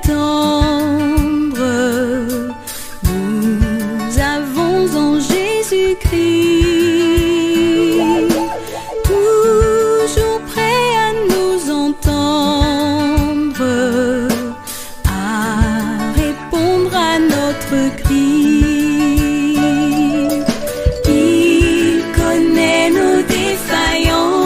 tendre, nous avons en Jésus-Christ, toujours prêt à nous entendre, à répondre à notre cri. Il connaît nos défaillances.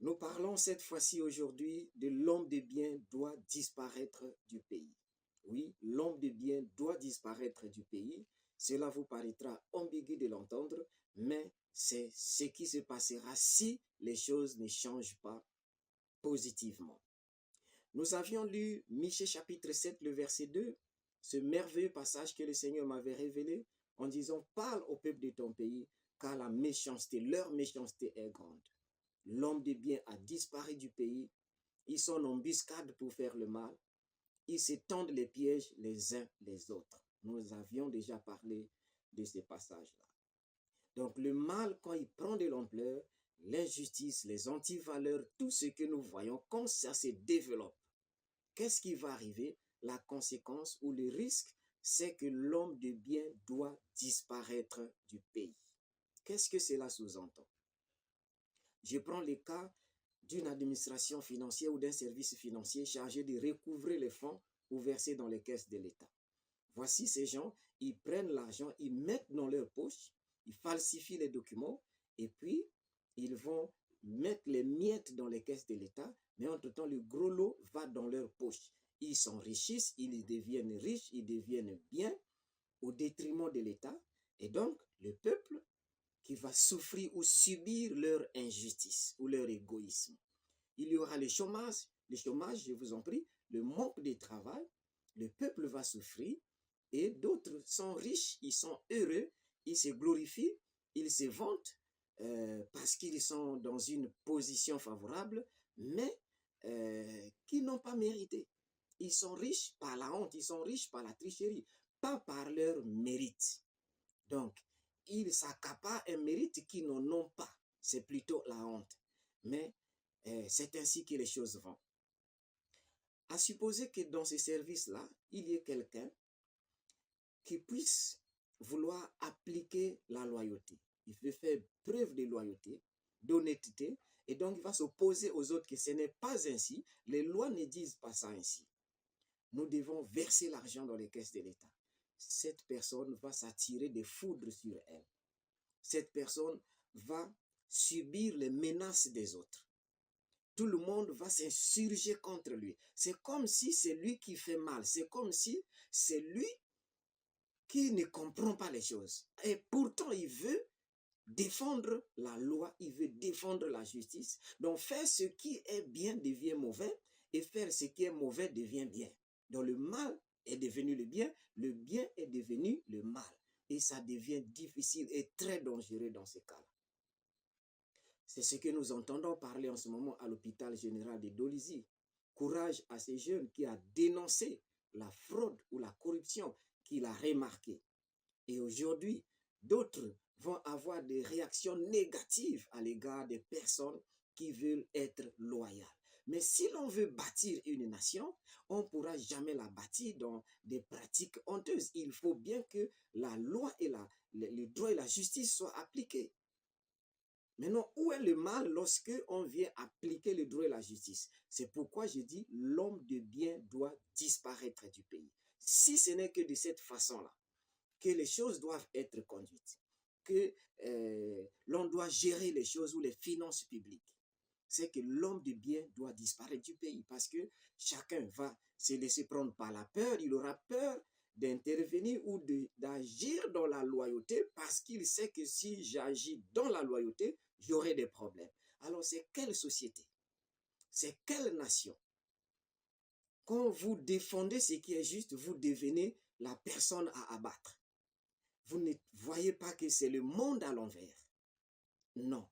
Nous parlons cette fois-ci aujourd'hui de l'homme de bien doit disparaître du pays. Oui, l'homme de bien doit disparaître du pays. Cela vous paraîtra ambigu de l'entendre, mais c'est ce qui se passera si les choses ne changent pas positivement. Nous avions lu Michée chapitre 7, le verset 2, ce merveilleux passage que le Seigneur m'avait révélé en disant « Parle au peuple de ton pays, car la méchanceté, leur méchanceté est grande. » L'homme de bien a disparu du pays. Ils sont en embuscade pour faire le mal. Ils se tendent les pièges les uns les autres. Nous avions déjà parlé de ces passages-là. Donc le mal, quand il prend de l'ampleur, l'injustice, les antivaleurs, tout ce que nous voyons, quand ça se développe, qu'est-ce qui va arriver? La conséquence ou le risque, c'est que l'homme de bien doit disparaître du pays. Qu'est-ce que cela sous-entend? Je prends le cas d'une administration financière ou d'un service financier chargé de recouvrer les fonds ou versés dans les caisses de l'État. Voici ces gens, ils prennent l'argent, ils mettent dans leur poche, ils falsifient les documents et puis ils vont mettre les miettes dans les caisses de l'État, mais entre-temps, le gros lot va dans leur poche. Ils s'enrichissent, ils deviennent riches, ils deviennent bien au détriment de l'État et donc le peuple qui va souffrir ou subir leur injustice ou leur égoïsme. Il y aura le chômage, je vous en prie, le manque de travail, le peuple va souffrir et d'autres sont riches, ils sont heureux, ils se glorifient, ils se vantent parce qu'ils sont dans une position favorable, mais qui n'ont pas mérité. Ils sont riches par la honte, ils sont riches par la tricherie, pas par leur mérite. Donc, ils s'accaparent un mérite qu'ils n'en ont pas. C'est plutôt la honte. Mais c'est ainsi que les choses vont. À supposer que dans ces services-là, il y ait quelqu'un qui puisse vouloir appliquer la loyauté. Il veut faire preuve de loyauté, d'honnêteté, et donc il va s'opposer aux autres que ce n'est pas ainsi. Les lois ne disent pas ça ainsi. Nous devons verser l'argent dans les caisses de l'État. Cette personne va s'attirer des foudres sur elle. Cette personne va subir les menaces des autres. Tout le monde va s'insurger contre lui. C'est comme si c'est lui qui fait mal. C'est comme si c'est lui qui ne comprend pas les choses. Et pourtant, il veut défendre la loi, il veut défendre la justice. Donc, faire ce qui est bien devient mauvais et faire ce qui est mauvais devient bien. Donc, le mal est devenu le bien est devenu le mal. Et ça devient difficile et très dangereux dans ces cas-là. C'est ce que nous entendons parler en ce moment à l'hôpital général de Dolisie. Courage à ces jeunes qui a dénoncé la fraude ou la corruption qu'il a remarqué. Et aujourd'hui, d'autres vont avoir des réactions négatives à l'égard des personnes qui veulent être loyales. Mais si l'on veut bâtir une nation, on ne pourra jamais la bâtir dans des pratiques honteuses. Il faut bien que la loi et le droit et la justice soient appliqués. Maintenant, où est le mal lorsque on vient appliquer le droit et la justice? C'est pourquoi je dis l'homme de bien doit disparaître du pays. Si ce n'est que de cette façon-là que les choses doivent être conduites, que l'on doit gérer les choses ou les finances publiques, c'est que l'homme de bien doit disparaître du pays parce que chacun va se laisser prendre par la peur, il aura peur d'intervenir ou d'agir dans la loyauté parce qu'il sait que si j'agis dans la loyauté, j'aurai des problèmes. Alors c'est quelle société? C'est quelle nation? Quand vous défendez ce qui est juste, vous devenez la personne à abattre. Vous ne voyez pas que c'est le monde à l'envers. Non.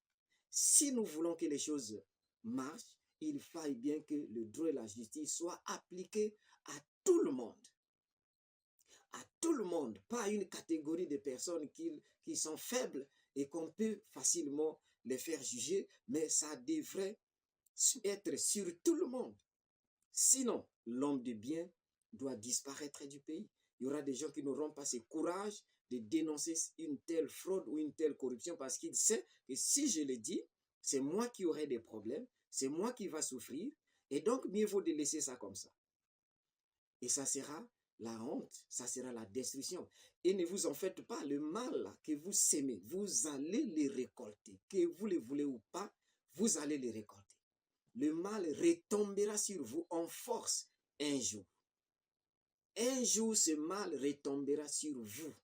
Si nous voulons que les choses marchent, il faille bien que le droit et la justice soient appliqués à tout le monde. À tout le monde, pas à une catégorie de personnes qui sont faibles et qu'on peut facilement les faire juger, mais ça devrait être sur tout le monde. Sinon, l'homme de bien doit disparaître du pays. Il y aura des gens qui n'auront pas ce courage de dénoncer une telle fraude ou une telle corruption parce qu'ils savent que si je le dis, c'est moi qui aurai des problèmes, c'est moi qui va souffrir, et donc mieux vaut de laisser ça comme ça. Et ça sera la honte, ça sera la destruction. Et ne vous en faites pas, le mal là, que vous sémez, vous allez le récolter. Que vous le voulez ou pas, vous allez le récolter. Le mal retombera sur vous en force un jour. Un jour, ce mal retombera sur vous.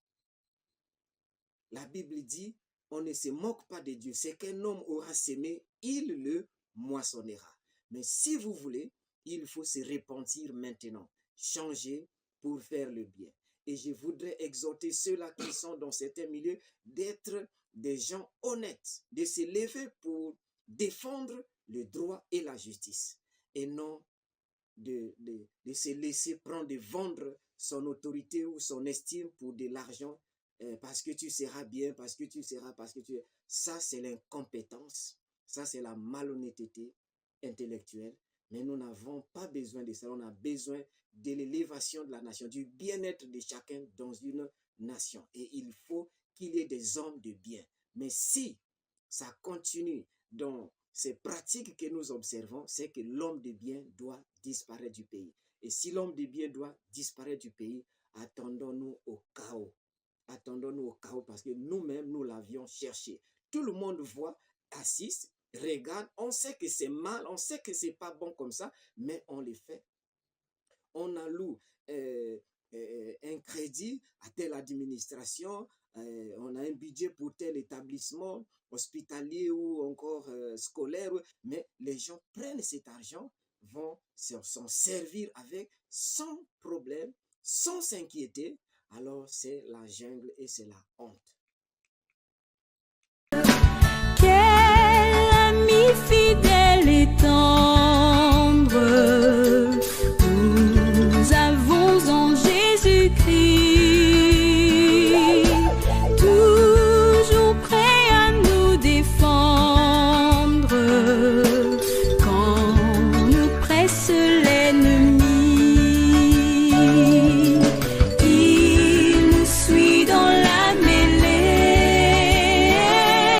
La Bible dit, on ne se moque pas de Dieu. C'est qu'un homme aura sémé, il le moissonnera. Mais si vous voulez, il faut se repentir maintenant. Changer pour faire le bien. Et je voudrais exhorter ceux-là qui sont dans certains milieux d'être des gens honnêtes, de se lever pour défendre le droit et la justice. Et non de se laisser prendre, de vendre son autorité ou son estime pour de l'argent parce que tu seras bien, parce que tu seras, Ça, c'est l'incompétence, ça, c'est la malhonnêteté intellectuelle. Mais nous n'avons pas besoin de ça. On a besoin de l'élévation de la nation, du bien-être de chacun dans une nation. Et il faut qu'il y ait des hommes de bien. Mais si ça continue dans ces pratiques que nous observons, c'est que l'homme de bien doit disparaître du pays. Et si l'homme de bien doit disparaître du pays, attendons-nous au chaos. Attendons-nous au chaos parce que nous-mêmes, nous l'avions cherché. Tout le monde voit, assiste, regarde, on sait que c'est mal, on sait que c'est pas bon comme ça, mais on le fait. On alloue un crédit à telle administration, on a un budget pour tel établissement hospitalier ou encore scolaire, mais les gens prennent cet argent, vont s'en servir avec sans problème, sans s'inquiéter. Alors c'est la jungle et c'est la honte.